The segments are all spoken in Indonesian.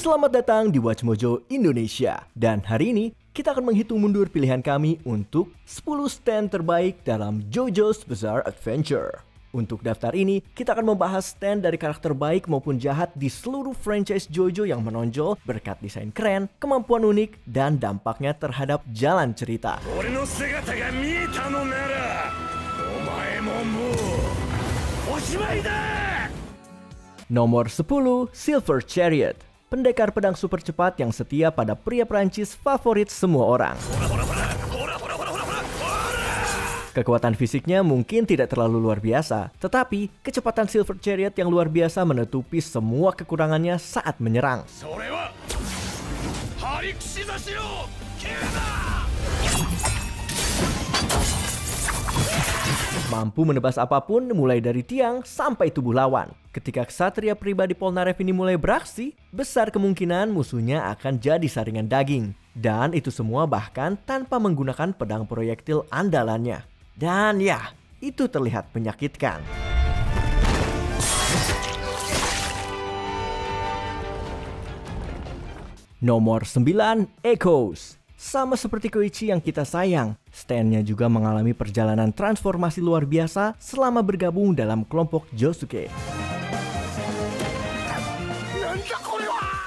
Selamat datang di Watch Mojo Indonesia. Dan hari ini kita akan menghitung mundur pilihan kami untuk 10 stand terbaik dalam JoJo's Bizarre Adventure. Untuk daftar ini, kita akan membahas stand dari karakter baik maupun jahat di seluruh franchise JoJo yang menonjol berkat desain keren, kemampuan unik, dan dampaknya terhadap jalan cerita. Nomor 10, Silver Chariot. Pendekar pedang super cepat yang setia pada pria Prancis favorit semua orang. Kekuatan fisiknya mungkin tidak terlalu luar biasa, tetapi kecepatan Silver Chariot yang luar biasa menutupi semua kekurangannya saat menyerang. Mampu menebas apapun mulai dari tiang sampai tubuh lawan. Ketika ksatria pribadi Polnareff ini mulai beraksi, besar kemungkinan musuhnya akan jadi saringan daging. Dan itu semua bahkan tanpa menggunakan pedang proyektil andalannya. Dan ya, itu terlihat menyakitkan. Nomor 9, Echoes. Sama seperti Koichi yang kita sayang, stand-nya juga mengalami perjalanan transformasi luar biasa selama bergabung dalam kelompok Josuke.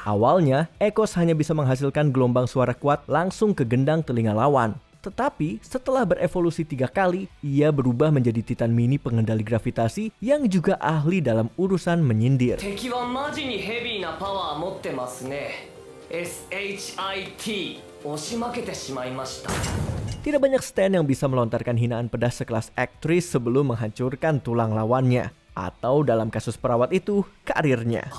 Awalnya, Echoes hanya bisa menghasilkan gelombang suara kuat langsung ke gendang telinga lawan. Tetapi setelah berevolusi 3 kali, ia berubah menjadi Titan Mini pengendali gravitasi yang juga ahli dalam urusan menyindir. Tidak banyak stand yang bisa melontarkan hinaan pedas sekelas aktris sebelum menghancurkan tulang lawannya. Atau dalam kasus perawat itu, karirnya.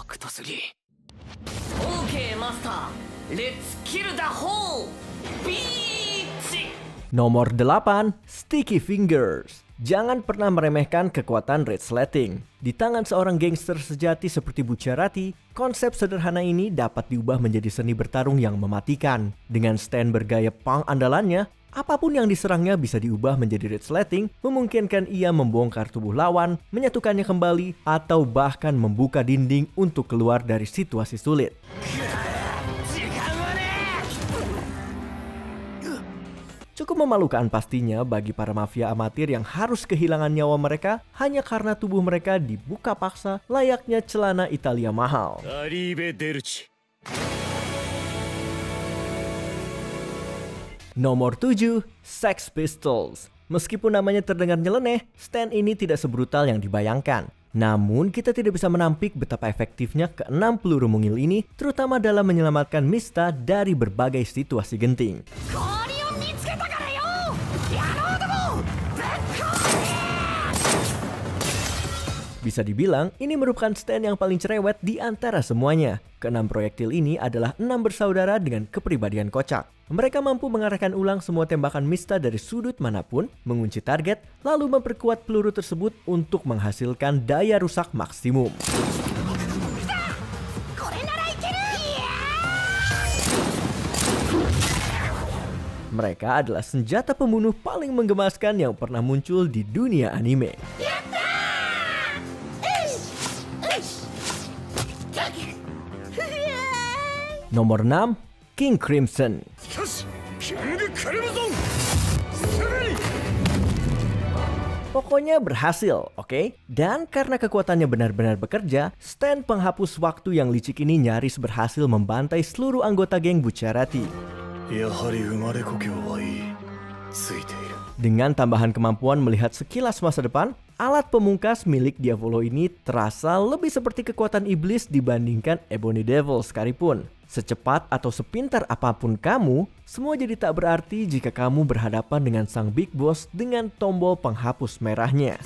Nomor 8, Sticky Fingers. Jangan pernah meremehkan kekuatan red sleting. Di tangan seorang gangster sejati seperti Bucciarati, konsep sederhana ini dapat diubah menjadi seni bertarung yang mematikan. Dengan stand bergaya punk andalannya, apapun yang diserangnya bisa diubah menjadi red sleting, memungkinkan ia membongkar tubuh lawan, menyatukannya kembali, atau bahkan membuka dinding untuk keluar dari situasi sulit. Cukup memalukan pastinya bagi para mafia amatir yang harus kehilangan nyawa mereka hanya karena tubuh mereka dibuka paksa layaknya celana Italia mahal. Nomor 7, Sex Pistols. Meskipun namanya terdengar nyeleneh, stand ini tidak sebrutal yang dibayangkan. Namun kita tidak bisa menampik betapa efektifnya ke-6 peluru mungil ini, terutama dalam menyelamatkan Mista dari berbagai situasi genting. Bisa dibilang, ini merupakan stand yang paling cerewet di antara semuanya. Ke-6 proyektil ini adalah 6 bersaudara dengan kepribadian kocak. Mereka mampu mengarahkan ulang semua tembakan Mista dari sudut manapun, mengunci target, lalu memperkuat peluru tersebut untuk menghasilkan daya rusak maksimum. Mereka adalah senjata pembunuh paling menggemaskan yang pernah muncul di dunia anime. Nomor 6, King Crimson. Pokoknya berhasil, oke? Dan karena kekuatannya benar-benar bekerja, stand penghapus waktu yang licik ini nyaris berhasil membantai seluruh anggota geng Bucciarati. Dengan tambahan kemampuan melihat sekilas masa depan, alat pemungkas milik Diavolo ini terasa lebih seperti kekuatan iblis dibandingkan Ebony Devil sekalipun. Secepat atau sepintar apapun kamu, semua jadi tak berarti jika kamu berhadapan dengan sang Big Boss dengan tombol penghapus merahnya.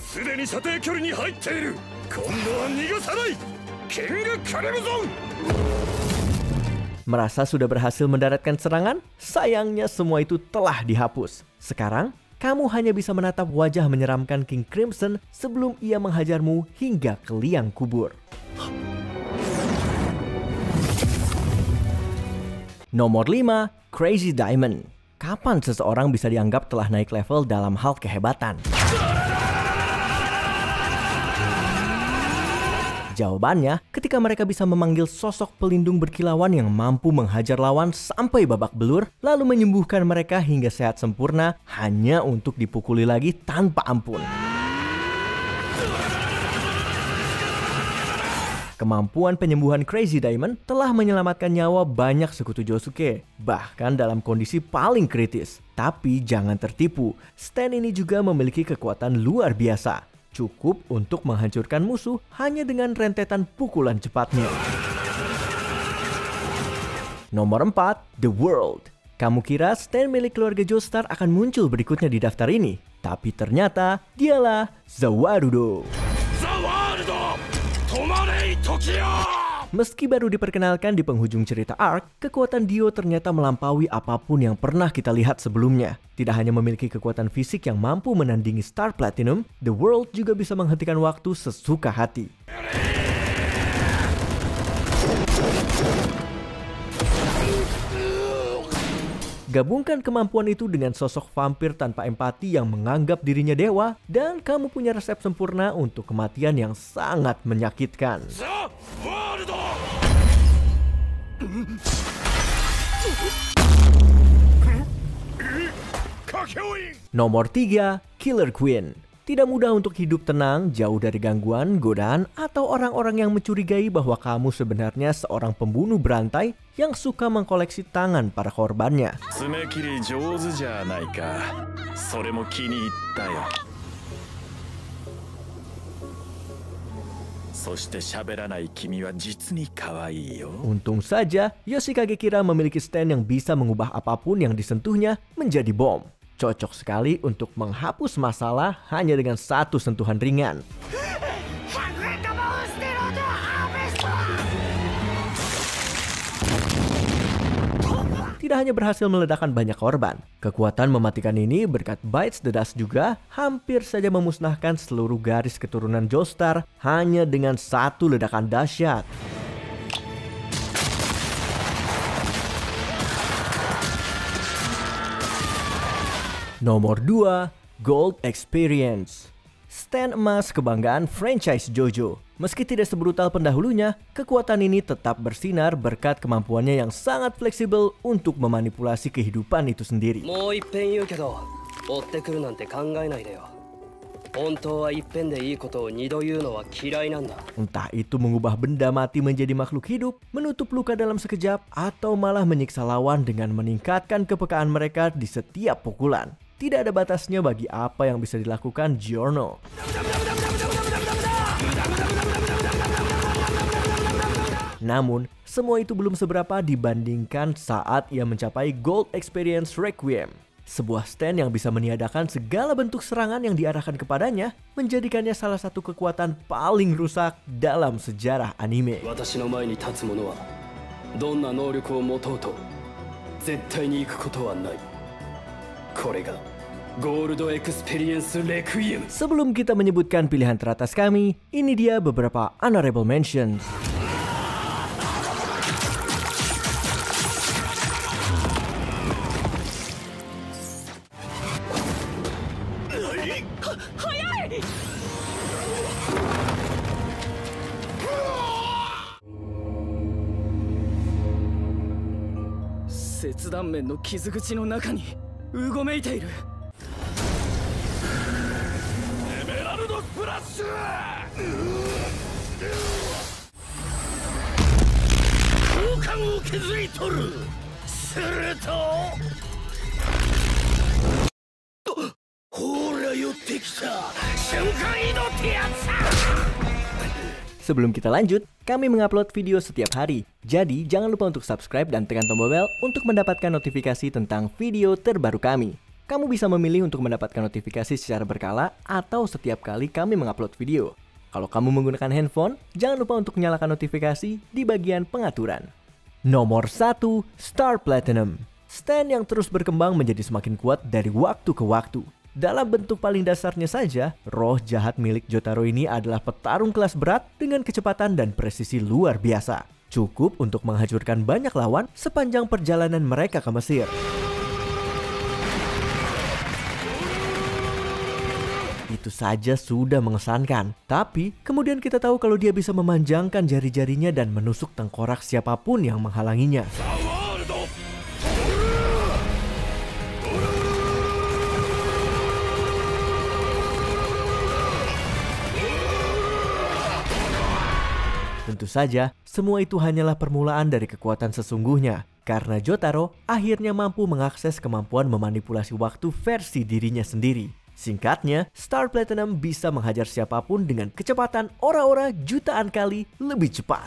Merasa sudah berhasil mendaratkan serangan? Sayangnya semua itu telah dihapus. Sekarang, kamu hanya bisa menatap wajah menyeramkan King Crimson sebelum ia menghajarmu hingga ke liang kubur. Nomor 5, Crazy Diamond. Kapan seseorang bisa dianggap telah naik level dalam hal kehebatan? Jawabannya, ketika mereka bisa memanggil sosok pelindung berkilauan yang mampu menghajar lawan sampai babak belur, lalu menyembuhkan mereka hingga sehat sempurna hanya untuk dipukuli lagi tanpa ampun. Kemampuan penyembuhan Crazy Diamond telah menyelamatkan nyawa banyak sekutu Josuke, bahkan dalam kondisi paling kritis. Tapi jangan tertipu, Stan ini juga memiliki kekuatan luar biasa. Cukup untuk menghancurkan musuh hanya dengan rentetan pukulan cepatnya. Nomor 4, The World. Kamu kira Stan milik keluarga Joestar akan muncul berikutnya di daftar ini? Tapi ternyata dialah Zawarudo. Meski baru diperkenalkan di penghujung cerita arc, kekuatan Dio ternyata melampaui apapun yang pernah kita lihat sebelumnya. Tidak hanya memiliki kekuatan fisik yang mampu menandingi Star Platinum, The World juga bisa menghentikan waktu sesuka hati. Gabungkan kemampuan itu dengan sosok vampir tanpa empati yang menganggap dirinya dewa, dan kamu punya resep sempurna untuk kematian yang sangat menyakitkan. Nomor 3, Killer Queen. Tidak mudah untuk hidup tenang, jauh dari gangguan, godaan, atau orang-orang yang mencurigai bahwa kamu sebenarnya seorang pembunuh berantai yang suka mengkoleksi tangan para korbannya. Untung saja, Yoshikage Kira memiliki stand yang bisa mengubah apapun yang disentuhnya menjadi bom. Cocok sekali untuk menghapus masalah hanya dengan satu sentuhan ringan. Tidak hanya berhasil meledakkan banyak korban, kekuatan mematikan ini berkat Bites the Dust juga hampir saja memusnahkan seluruh garis keturunan Joestar hanya dengan satu ledakan dahsyat. Nomor 2, Gold Experience. Stand emas kebanggaan franchise JoJo. Meski tidak sebrutal pendahulunya, kekuatan ini tetap bersinar berkat kemampuannya yang sangat fleksibel untuk memanipulasi kehidupan itu sendiri. Entah itu mengubah benda mati menjadi makhluk hidup, menutup luka dalam sekejap, atau malah menyiksa lawan dengan meningkatkan kepekaan mereka di setiap pukulan. Tidak ada batasnya bagi apa yang bisa dilakukan Giorno. Namun, semua itu belum seberapa dibandingkan saat ia mencapai Gold Experience Requiem. Sebuah stand yang bisa meniadakan segala bentuk serangan yang diarahkan kepadanya, menjadikannya salah satu kekuatan paling rusak dalam sejarah anime. Sebelum kita menyebutkan pilihan teratas kami, ini dia beberapa honorable mentions. Sebelum kita lanjut, kami mengupload video setiap hari. Jadi jangan lupa untuk subscribe dan tekan tombol bel untuk mendapatkan notifikasi tentang video terbaru kami. Kamu bisa memilih untuk mendapatkan notifikasi secara berkala atau setiap kali kami mengupload video. Kalau kamu menggunakan handphone, jangan lupa untuk nyalakan notifikasi di bagian pengaturan. Nomor 1, Star Platinum. Stand yang terus berkembang menjadi semakin kuat dari waktu ke waktu. Dalam bentuk paling dasarnya saja, roh jahat milik Jotaro ini adalah petarung kelas berat dengan kecepatan dan presisi luar biasa. Cukup untuk menghancurkan banyak lawan sepanjang perjalanan mereka ke Mesir. Itu saja sudah mengesankan. Tapi kemudian kita tahu kalau dia bisa memanjangkan jari-jarinya dan menusuk tengkorak siapapun yang menghalanginya. Tentu saja, semua itu hanyalah permulaan dari kekuatan sesungguhnya. Karena Jotaro akhirnya mampu mengakses kemampuan memanipulasi waktu versi dirinya sendiri. Singkatnya, Star Platinum bisa menghajar siapapun dengan kecepatan ora-ora jutaan kali lebih cepat.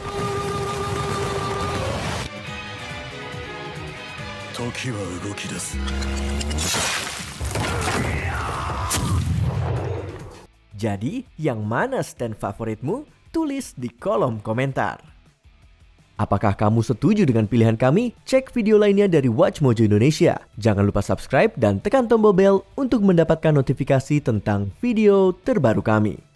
Jadi, yang mana stand favoritmu? Tulis di kolom komentar. Apakah kamu setuju dengan pilihan kami? Cek video lainnya dari Watch Mojo Indonesia. Jangan lupa subscribe dan tekan tombol bel untuk mendapatkan notifikasi tentang video terbaru kami.